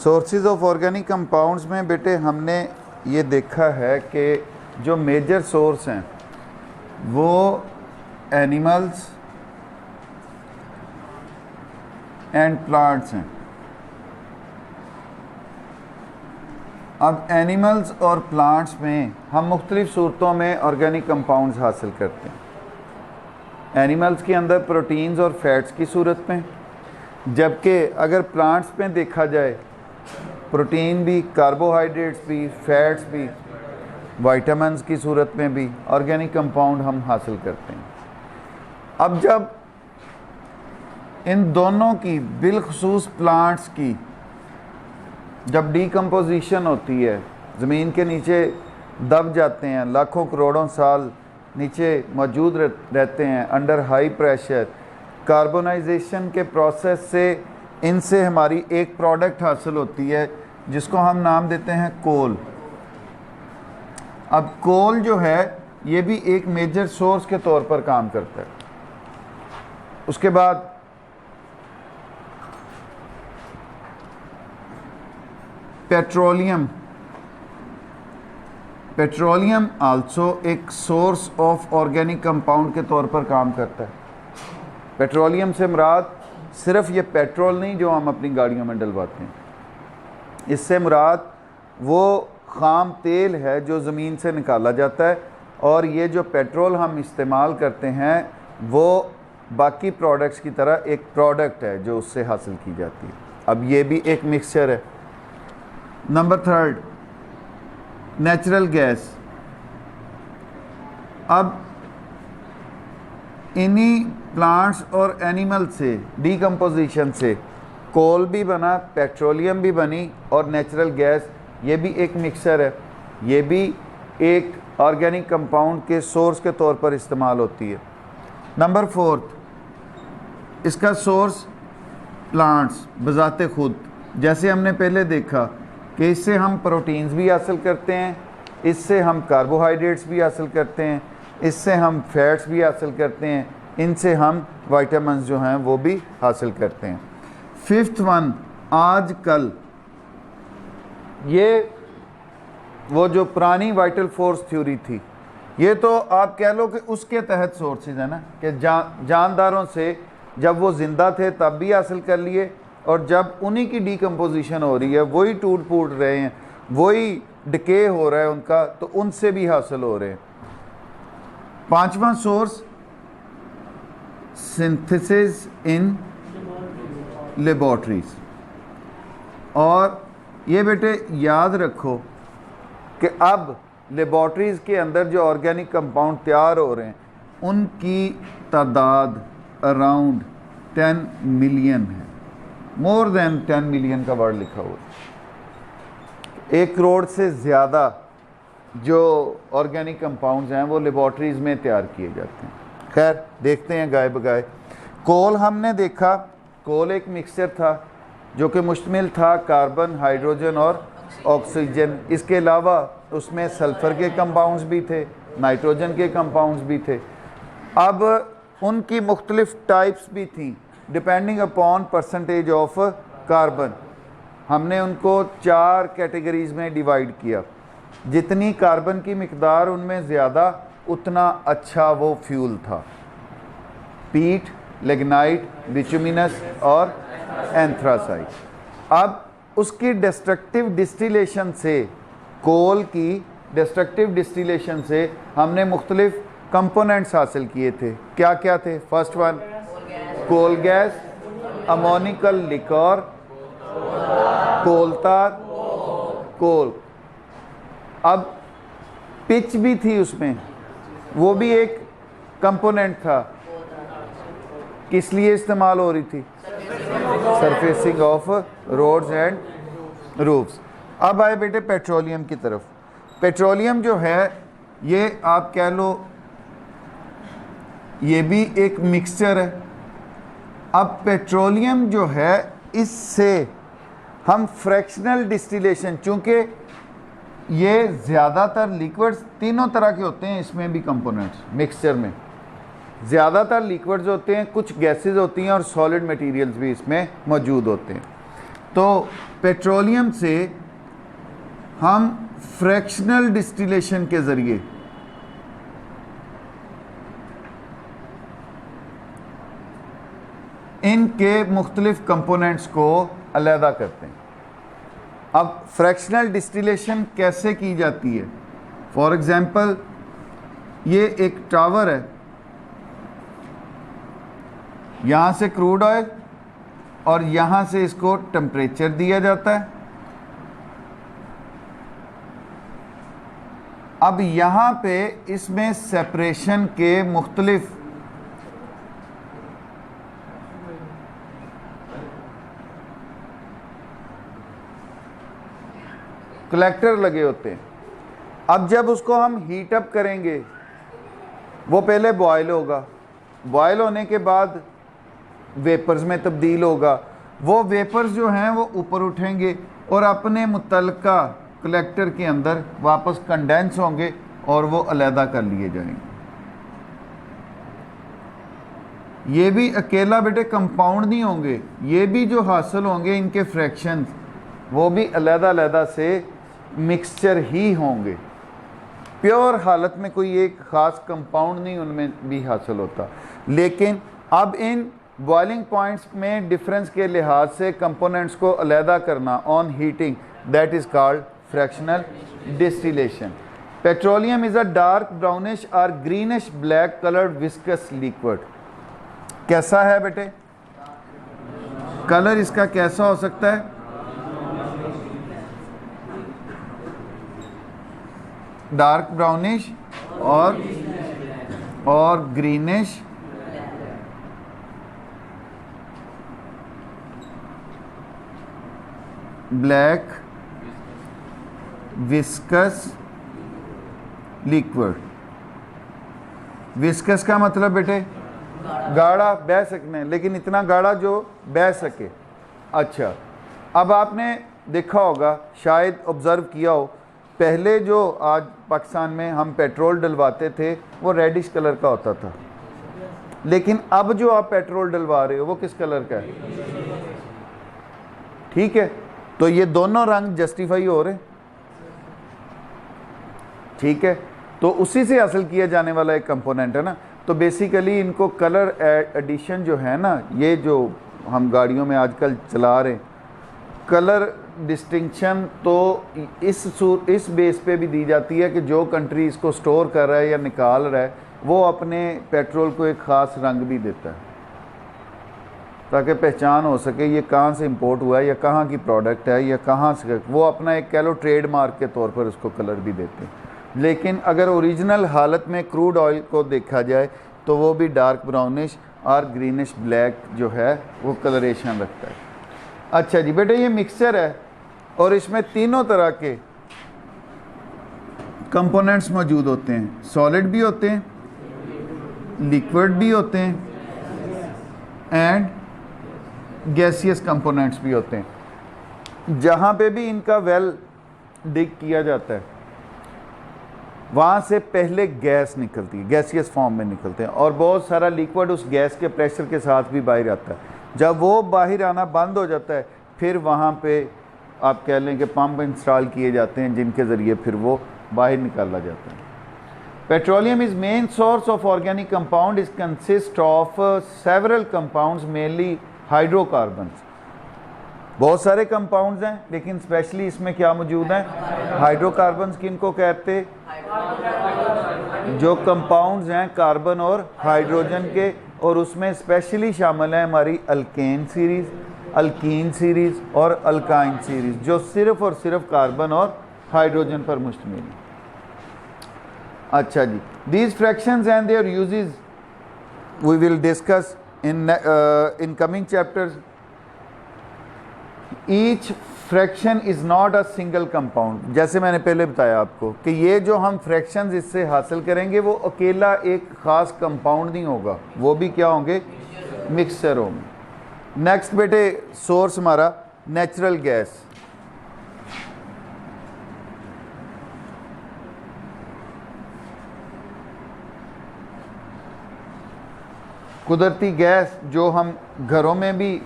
Sources of organic compounds में बेटे हमने ये देखा है कि जो मेजर सोर्स हैं वो एनिमल्स एंड प्लांट्स हैं। अब एनिमल्स और प्लांट्स में हम मुख्तलिफ़ सूरतों में ऑर्गेनिक कंपाउंड्स हासिल करते हैं। एनिमल्स के अंदर प्रोटीन्स और फैट्स की सूरत में, जबकि अगर प्लांट्स में देखा जाए प्रोटीन भी, कार्बोहाइड्रेट्स भी, फैट्स भी, विटामिन्स की सूरत में भी ऑर्गेनिक कंपाउंड हम हासिल करते हैं। अब जब इन दोनों की, बिलखसूस प्लांट्स की, जब डीकम्पोजिशन होती है, ज़मीन के नीचे दब जाते हैं, लाखों करोड़ों साल नीचे मौजूद रहते हैं अंडर हाई प्रेशर, कार्बोनाइजेशन के प्रोसेस से इनसे हमारी एक प्रोडक्ट हासिल होती है जिसको हम नाम देते हैं कोल। अब कोल जो है ये भी एक मेजर सोर्स के तौर पर काम करता है। उसके बाद पेट्रोलियम, पेट्रोलियम आल्सो एक सोर्स ऑफ ऑर्गेनिक कंपाउंड के तौर पर काम करता है। पेट्रोलियम से मुराद सिर्फ ये पेट्रोल नहीं जो हम अपनी गाड़ियों में डलवाते हैं, इससे मुराद वो ख़ाम तेल है जो ज़मीन से निकाला जाता है, और ये जो पेट्रोल हम इस्तेमाल करते हैं वो बाकी प्रोडक्ट्स की तरह एक प्रोडक्ट है जो उससे हासिल की जाती है। अब ये भी एक मिक्सचर है। Number third, natural gas. अब इन्हीं प्लांट्स और एनिमल से डीकम्पोजिशन से कोल भी बना, पेट्रोलियम भी बनी, और नेचुरल गैस ये भी एक मिक्सचर है। ये भी एक ऑर्गेनिक कंपाउंड के सोर्स के तौर पर इस्तेमाल होती है। नंबर फोर्थ, इसका सोर्स प्लांट्स बज़ाते खुद, जैसे हमने पहले देखा कि इससे हम प्रोटीन्स भी हासिल करते हैं, इससे हम कार्बोहाइड्रेट्स भी हासिल करते हैं, इससे हम फैट्स भी हासिल करते हैं, इनसे हम विटामिन्स जो हैं वो भी हासिल करते हैं। फिफ्थ वन, आजकल ये वो जो पुरानी वाइटल फोर्स थ्योरी थी, ये तो आप कह लो कि उसके तहत सोर्सेज है ना, कि जानदारों से जब वो ज़िंदा थे तब भी हासिल कर लिए, और जब उन्हीं की डीकम्पोजिशन हो रही है, वही टूट फूट रहे हैं, वही डिके हो रहा है उनका, तो उनसे भी हासिल हो रहे हैं। पांचवा सोर्स, सिंथेसिस इन लेबॉर्ट्रीज। और ये बेटे याद रखो कि अब लेबॉर्ट्रीज़ के अंदर जो ऑर्गेनिक कंपाउंड तैयार हो रहे हैं उनकी तादाद अराउंड 10 मिलियन है। मोर देन 10 मिलियन का वर्ड लिखा हुआ है। 1 करोड़ से ज़्यादा जो ऑर्गेनिक कंपाउंड्स हैं वो लेबॉर्ट्रीज़ में तैयार किए जाते हैं। खैर देखते हैं गाय बगाए। कोल हमने देखा, कोल एक मिक्सचर था जो कि मुश्तमिल था कार्बन, हाइड्रोजन और ऑक्सीजन। इसके अलावा उसमें सल्फ़र के कंपाउंड्स भी थे, नाइट्रोजन के कंपाउंड्स भी थे। अब उनकी मुख्तलिफ़ टाइप्स भी थी depending upon percentage of carbon. हमने उनको 4 कैटेगरीज़ में डिवाइड किया। जितनी कार्बन की मिकदार उनमें ज़्यादा, उतना अच्छा वो फ्यूल था। पीट, लिग्नाइट, बिटुमिनस और एंथ्रासाइट। अब उसकी डिस्ट्रक्टिव डिस्टिलेशन से, कोल की डिस्ट्रक्टिव डिस्टिलेशन से हमने मुख्तलिफ कंपोनेंट्स हासिल किए थे। क्या क्या थे? First one coal gas, ammoniacal liquor, coal tar, coal. अब पिच भी थी उसमें, वो भी एक कंपोनेंट था। किस लिए इस्तेमाल हो रही थी? Surfacing of roads and roofs. अब आए बेटे पेट्रोलियम की तरफ। पेट्रोलियम जो है ये आप कह लो ये भी एक मिक्सचर है। अब पेट्रोलियम जो है इससे हम फ्रैक्शनल डिस्टिलेशन, चूँकि ये ज़्यादातर लिक्विड्स तीनों तरह के होते हैं, इसमें भी कंपोनेंट्स मिक्सचर में ज़्यादातर लिक्विड्स होते हैं, कुछ गैसेस होती हैं और सॉलिड मटेरियल्स भी इसमें मौजूद होते हैं। तो पेट्रोलियम से हम फ्रैक्शनल डिस्टिलेशन के ज़रिए इनके मुख्तलिफ कंपोनेंट्स को अलहदा करते हैं। अब फ्रैक्शनल डिस्टिलेशन कैसे की जाती है? फॉर एग्ज़ाम्पल, ये एक टावर है, यहाँ से क्रूड ऑयल और यहाँ से इसको टेम्परेचर दिया जाता है। अब यहाँ पे इसमें सेपरेशन के मुख्तलिफ कलेक्टर लगे होते हैं। अब जब उसको हम हीट अप करेंगे, वो पहले बॉयल होगा, बॉयल होने के बाद वेपर्स में तब्दील होगा। वो वेपर्स जो हैं वो ऊपर उठेंगे और अपने मुतल्लिका कलेक्टर के अंदर वापस कंडेंस होंगे और वो अलहदा कर लिए जाएंगे। ये भी अकेला बेटे कंपाउंड नहीं होंगे, ये भी जो हासिल होंगे इनके फ्रैक्शंस, वो भी अलहदा से मिक्सचर ही होंगे। प्योर हालत में कोई एक ख़ास कंपाउंड नहीं उनमें भी हासिल होता। लेकिन अब इन बॉइलिंग पॉइंट्स में डिफरेंस के लिहाज से कंपोनेंट्स को अलहदा करना on heating, that is called fractional distillation. Petroleum is a dark brownish और greenish black coloured viscous liquid. कैसा है बेटे? कलर इसका कैसा हो सकता है? डार्क ब्राउनिश और greenish black viscous liquid. Viscous का मतलब बेटे गाढ़ा, बह सकने, लेकिन इतना गाढ़ा जो बह सके। अच्छा, अब आपने देखा होगा, शायद ऑब्ज़र्व किया हो, पहले जो आज पाकिस्तान में हम पेट्रोल डलवाते थे वो रेडिश कलर का होता था, लेकिन अब जो आप पेट्रोल डलवा रहे हो वो किस कलर का है? ठीक है, तो ये दोनों रंग जस्टिफाई हो रहे, ठीक है, तो उसी से हासिल किया जाने वाला एक कंपोनेंट है ना। तो बेसिकली इनको कलर एडिशन जो है ना, ये जो हम गाड़ियों में आजकल चला रहे, कलर डिस्टिंक्शन तो इस बेस पे भी दी जाती है कि जो कंट्री इसको स्टोर कर रहा है या निकाल रहा है वो अपने पेट्रोल को एक ख़ास रंग भी देता है ताकि पहचान हो सके ये कहाँ से इंपोर्ट हुआ है या कहाँ की प्रोडक्ट है या कहाँ से, वो अपना एक कह लो ट्रेडमार्क के तौर पर उसको कलर भी देते हैं। लेकिन अगर ओरिजिनल हालत में क्रूड ऑयल को देखा जाए तो वो भी डार्क ब्राउनिश और ग्रीनिश ब्लैक जो है वो कलरेशन रखता है। अच्छा जी बेटे, ये मिक्सचर है और इसमें तीनों तरह के कंपोनेंट्स मौजूद होते हैं। सॉलिड भी होते हैं, लिक्विड भी होते हैं एंड गैसियस कंपोनेंट्स भी होते हैं। जहाँ पे भी इनका वेल डिग किया जाता है वहाँ से पहले गैस निकलती है, गैसियस फॉर्म में निकलते हैं और बहुत सारा लिक्विड उस गैस के प्रेशर के साथ भी बाहर आता है। जब वो बाहर आना बंद हो जाता है फिर वहाँ पे आप कह लें कि पंप इंस्टॉल किए जाते हैं जिनके ज़रिए फिर वो बाहर निकाला जाता है। Petroleum is main source of organic compound, is consist of several compounds mainly hydrocarbons. बहुत सारे कंपाउंड्स हैं लेकिन स्पेशली इसमें क्या मौजूद हैं? हाइड्रोकार्बन्स। किनको कहते? जो कंपाउंड्स हैं कार्बन और हाइड्रोजन के, और उसमें स्पेशली शामिल है हमारी अल्केन सीरीज़, अल्कीन सीरीज़ और अल्काइन सीरीज़ जो सिर्फ़ और सिर्फ कार्बन और हाइड्रोजन पर मुश्तमिल है। अच्छा जी, these fractions and their uses we will discuss in coming chapters. Each fraction is not a single compound. जैसे मैंने पहले बताया आपको कि ये जो हम फ्रैक्शंस इससे हासिल करेंगे वो अकेला एक ख़ास कंपाउंड नहीं होगा, वो भी क्या होंगे? मिक्सचर होंगे। नेक्स्ट बेटे सोर्स हमारा नेचुरल गैस। कुदरती गैस जो हम घरों में भी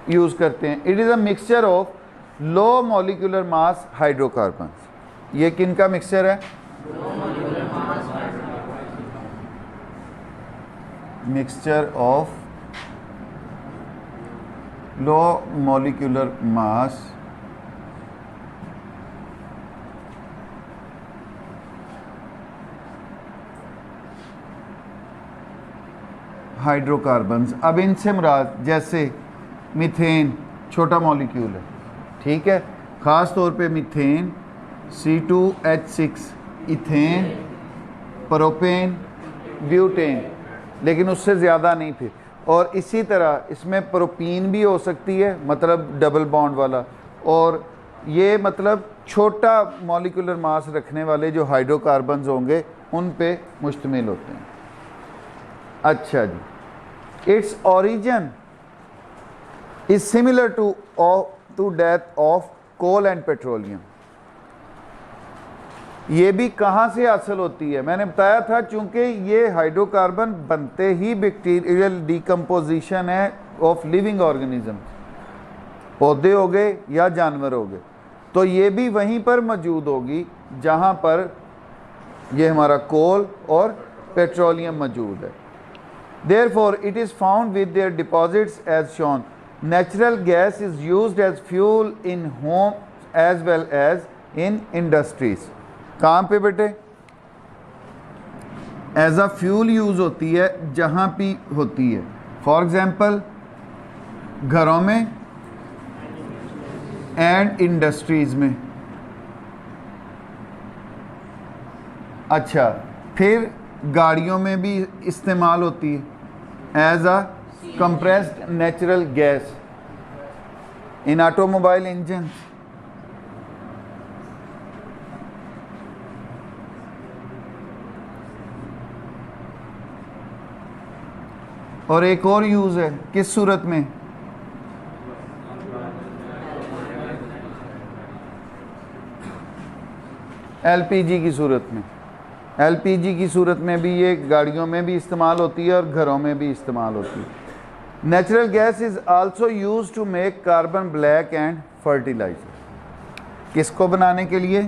यूज़ करते हैं। It is a mixture of low molecular mass hydrocarbons. ये किन का मिक्सचर है? Mixture of low molecular mass hydrocarbons. अब इनसे मुराद जैसे मीथेन छोटा मॉलिक्यूल है, ठीक है, ख़ास तौर पे methane, C2H6, ethane, propane, butane, लेकिन उससे ज़्यादा नहीं फिर। और इसी तरह इसमें प्रोपीन भी हो सकती है, मतलब डबल बॉन्ड वाला, और ये मतलब छोटा मॉलिक्यूलर मास रखने वाले जो हाइड्रोकार्बन्स होंगे उन पे मुश्तमिल होते हैं। अच्छा जी, its origin is similar to death of coal and petroleum. ये भी कहाँ से हासिल होती है? मैंने बताया था चूंकि ये हाइड्रोकार्बन बनते ही बैक्टीरियल डिकम्पोजिशन है ऑफ लिविंग ऑर्गेनिज्म, पौधे हो गए या जानवर हो गए, तो ये भी वहीं पर मौजूद होगी जहाँ पर ये हमारा कोल और पेट्रोलियम मौजूद है। Therefore, it is found with their deposits as shown. Natural gas is used as fuel in homes as well as in industries. कहाँ पे बेटे? एज अ फ्यूल यूज़ होती है जहाँ भी होती है। फॉर एग्जाम्पल घरों में एंड इंडस्ट्रीज़ में। अच्छा, फिर गाड़ियों में भी इस्तेमाल होती है as a compressed natural gas in automobile engines। और एक और यूज़ है, किस सूरत में? एलपीजी की सूरत में। एलपीजी की सूरत में भी ये गाड़ियों में भी इस्तेमाल होती है और घरों में भी इस्तेमाल होती है। Natural gas is also use to make carbon black and fertiliser. किसको बनाने के लिए?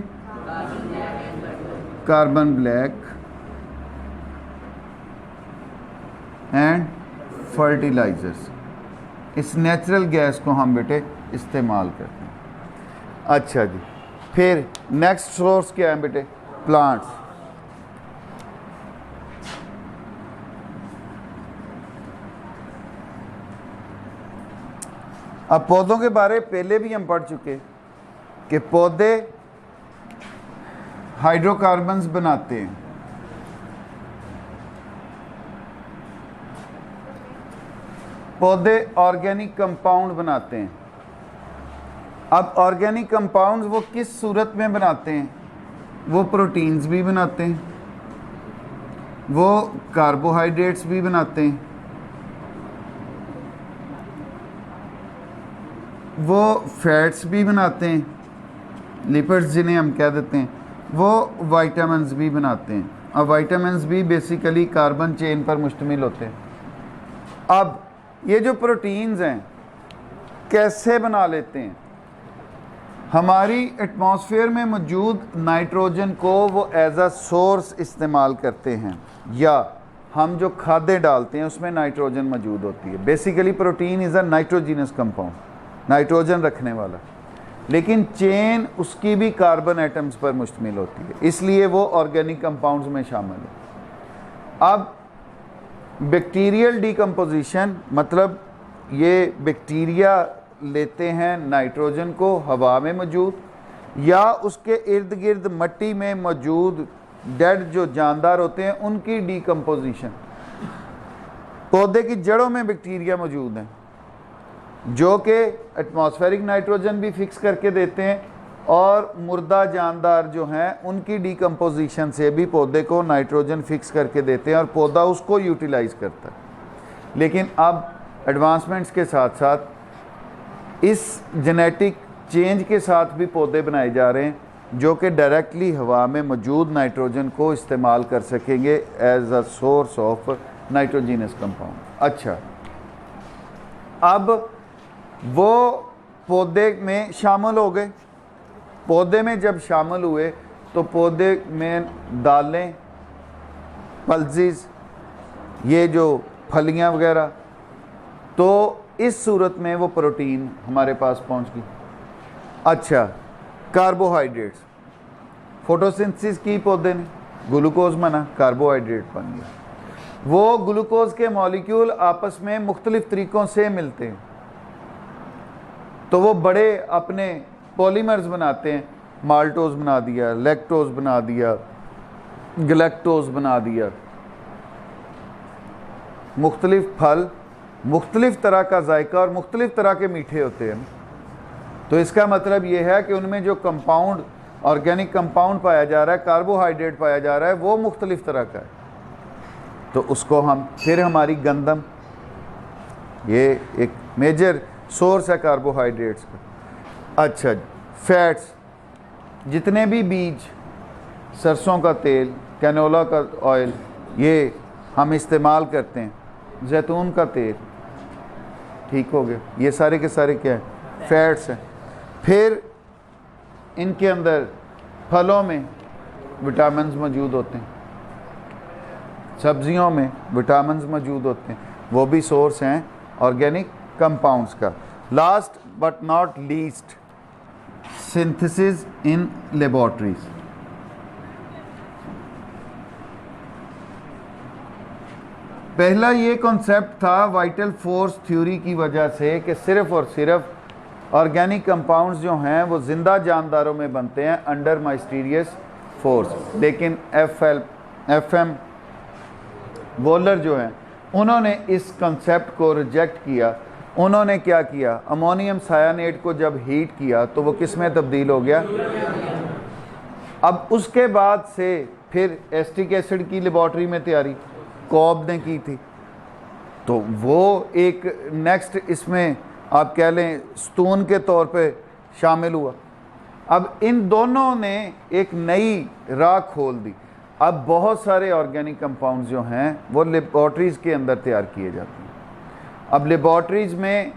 Carbon black and fertilisers. इस नेचुरल गैस को हम बेटे इस्तेमाल करते हैं। अच्छा जी, फिर नेक्स्ट सोर्स क्या है बेटे? प्लांट्स। अब पौधों के बारे पहले भी हम पढ़ चुके कि पौधे हाइड्रोकार्बन्स बनाते हैं। पौधे ऑर्गेनिक कंपाउंड बनाते हैं। अब ऑर्गेनिक कंपाउंड्स वो किस सूरत में बनाते हैं? वो प्रोटीन्स भी बनाते हैं, वो कार्बोहाइड्रेट्स भी बनाते हैं, वो फैट्स भी बनाते हैं, लिपिड्स जिन्हें हम कह देते हैं, वो वाइटामिन्स भी बनाते हैं। अब वाइटामिन्स भी बेसिकली कार्बन चेन पर मुश्तमिल होते हैं। अब ये जो प्रोटीन्स हैं कैसे बना लेते हैं? हमारी एटमॉस्फेयर में मौजूद नाइट्रोजन को वो एज अ सोर्स इस्तेमाल करते हैं, या हम जो खाद्य डालते हैं उसमें नाइट्रोजन मौजूद होती है। Basically protein is a nitrogenous compound, nitrogen रखने वाला, लेकिन चेन उसकी भी कार्बन एटम्स पर मुश्तमिल होती है, इसलिए वो ऑर्गेनिक कंपाउंड्स में शामिल है। अब बैक्टीरियल डिकम्पोजिशन, मतलब ये बैक्टीरिया लेते हैं नाइट्रोजन को हवा में मौजूद या उसके इर्द गिर्द मिट्टी में मौजूद डेड जो जानदार होते हैं उनकी डिकम्पोजिशन। पौधे की जड़ों में बैक्टीरिया मौजूद हैं जो कि एटमॉस्फेरिक नाइट्रोजन भी फिक्स करके देते हैं, और मुर्दा जानदार जो हैं उनकी डिकम्पोजिशन से भी पौधे को नाइट्रोजन फिक्स करके देते हैं और पौधा उसको यूटिलाइज करता है। लेकिन अब एडवांसमेंट्स के साथ साथ इस जेनेटिक चेंज के साथ भी पौधे बनाए जा रहे हैं जो कि डायरेक्टली हवा में मौजूद नाइट्रोजन को इस्तेमाल कर सकेंगे as a source of nitrogenous compound. अच्छा, अब वो पौधे में शामिल हो गए। पौधे में जब शामिल हुए तो पौधे में दालें, पल्सेस, ये जो फलियां वगैरह, तो इस सूरत में वो प्रोटीन हमारे पास पहुंच गई। अच्छा, कार्बोहाइड्रेट्स, फोटोसिंथेसिस की पौधे ने, ग्लूकोज बना, कार्बोहाइड्रेट बन गया। वो ग्लूकोज के मॉलिक्यूल आपस में मुख्तलिफ तरीक़ों से मिलते हैं, तो वो बड़े अपने पॉलीमर्स बनाते हैं। माल्टोज बना दिया, लैक्टोज बना दिया, गलैक्टोज बना दिया। मुख्तलिफ फल मुख्तलिफ तरह का जायका और मुख्तलिफ तरह के मीठे होते हैं। तो इसका मतलब ये है कि उनमें जो कंपाउंड, ऑर्गेनिक कंपाउंड पाया जा रहा है, कार्बोहाइड्रेट पाया जा रहा है, वो मुख्तलिफ तरह का है। तो उसको हम फिर हमारी गंदम, ये एक मेजर सोर्स है कार्बोहाइड्रेट्स का। अच्छा, फैट्स, जितने भी बीज, सरसों का तेल, कैनोला का ऑयल, ये हम इस्तेमाल करते हैं, जैतून का तेल, ठीक हो गया, ये सारे के सारे क्या है, फैट्स हैं। फिर इनके अंदर फलों में विटामिन्स मौजूद होते हैं, सब्जियों में विटामिन्स मौजूद होते हैं, वो भी सोर्स हैं ऑर्गेनिक कंपाउंड्स का। Last but not least, synthesis in laboratories. पहला ये कॉन्सेप्ट था वाइटल फोर्स थ्योरी की वजह से कि सिर्फ़ और सिर्फ ऑर्गेनिक कंपाउंड्स जो हैं वो ज़िंदा जानदारों में बनते हैं अंडर माइस्टीरियस फोर्स। लेकिन FM वोलर जो हैं उन्होंने इस कंसेप्ट को रिजेक्ट किया। उन्होंने क्या किया, अमोनियम सायानेट को जब हीट किया तो वो किस में तब्दील हो गया। अब उसके बाद से फिर एस्टिक एसिड की लेबॉर्ट्री में तैयारी कॉब ने की थी, तो वो एक नेक्स्ट इसमें आप कह लें स्तून के तौर पे शामिल हुआ। अब इन दोनों ने एक नई राह खोल दी। अब बहुत सारे ऑर्गेनिक कंपाउंड्स जो हैं वो लेबॉर्ट्रीज़ के अंदर तैयार किए जाते हैं। अब लेबॉर्ट्रीज़ में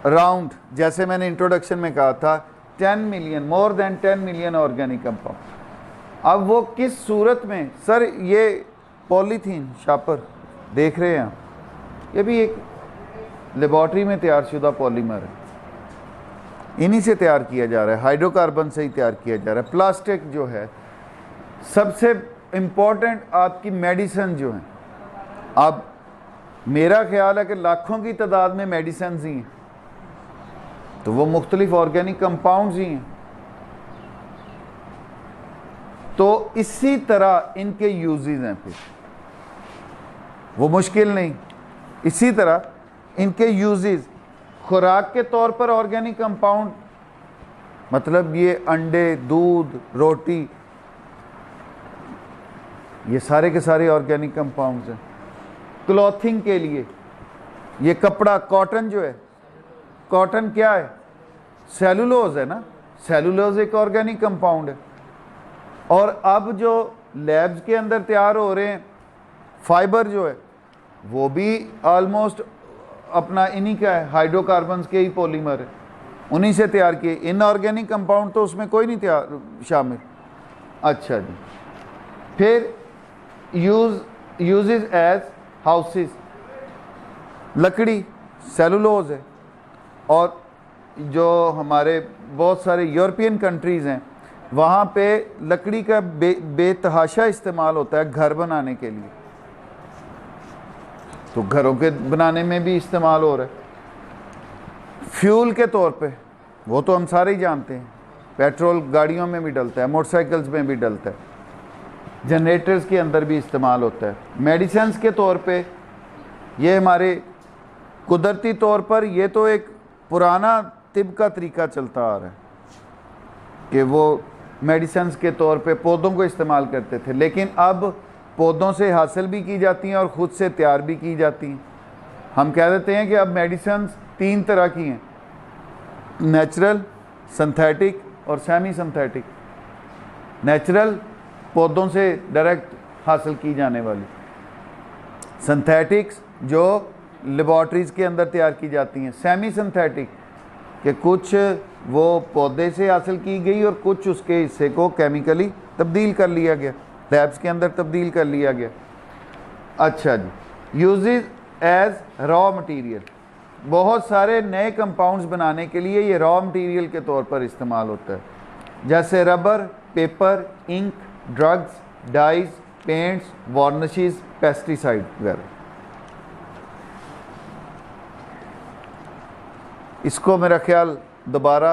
अराउंड, जैसे मैंने इंट्रोडक्शन में कहा था, 10 million, more than 10 million organic compound. अब वो किस सूरत में, सर ये पॉलीथीन शापर देख रहे हैं आप, ये भी एक लेबॉर्ट्री में तैयार शुदा पॉलीमर है, इन्हीं से तैयार किया जा रहा है, हाइड्रोकार्बन से ही तैयार किया जा रहा है। प्लास्टिक जो है, सबसे इम्पॉर्टेंट आपकी मेडिसिन जो हैं, अब मेरा ख्याल है कि लाखों की तादाद में मेडिसिन ही हैं, तो वो मुख्तलिफ ऑर्गेनिक कंपाउंड्स ही हैं। तो इसी तरह इनके यूजेस हैं, फिर वो मुश्किल नहीं। इसी तरह इनके यूजेस खुराक के तौर पर ऑर्गेनिक कंपाउंड, मतलब ये अंडे, दूध, रोटी, ये सारे के सारे ऑर्गेनिक कंपाउंड्स हैं। क्लॉथिंग के लिए ये कपड़ा, कॉटन जो है, कॉटन क्या है, सेलुलोज है ना, सेलुलोज एक ऑर्गेनिक कंपाउंड है। और अब जो लैब्स के अंदर तैयार हो रहे हैं फाइबर जो है, वो भी ऑलमोस्ट अपना इन्हीं का है, हाइड्रोकार्बन्स के ही पॉलीमर है, उन्हीं से तैयार किए। इनऑर्गेनिक कंपाउंड तो उसमें कोई नहीं तैयार शामिल। अच्छा जी, फिर यूजेस एज हाउसेस, लकड़ी सेलुलोज है। और जो हमारे बहुत सारे यूरोपियन कंट्रीज़ हैं वहाँ पे लकड़ी का बेतहाशा इस्तेमाल होता है घर बनाने के लिए, तो घरों के बनाने में भी इस्तेमाल हो रहा है। फ्यूल के तौर पे वो तो हम सारे ही जानते हैं, पेट्रोल गाड़ियों में भी डलता है, मोटरसाइकिल्स में भी डलता है, जनरेटर्स के अंदर भी इस्तेमाल होता है। मेडिसिन्स के तौर पे ये हमारे कुदरती तौर पर, ये तो एक पुराना तिब का तरीका चलता आ रहा है कि वो मेडिसिन्स के तौर पे पौधों को इस्तेमाल करते थे, लेकिन अब पौधों से हासिल भी की जाती हैं और ख़ुद से तैयार भी की जाती हैं। हम कह देते हैं कि अब मेडिसिन्स 3 तरह की हैं, नेचुरल, सिंथेटिक और सेमी सिंथेटिक। नेचुरल पौधों से डायरेक्ट हासिल की जाने वाली, सिंथेटिक्स जो लेबॉर्ट्रीज़ के अंदर तैयार की जाती हैं। सेमी सिंथेटिक कि कुछ वो पौधे से हासिल की गई और कुछ उसके हिस्से को केमिकली तब्दील कर लिया गया, लैब्स के अंदर तब्दील कर लिया गया। अच्छा जी, यूजेज एज रॉ मटेरियल, बहुत सारे नए कंपाउंड्स बनाने के लिए ये रॉ मटेरियल के तौर पर इस्तेमाल होता है, जैसे rubber, paper, ink, drugs, dyes, paints, varnishes, pesticide वगैरह। इसको मेरा ख्याल दोबारा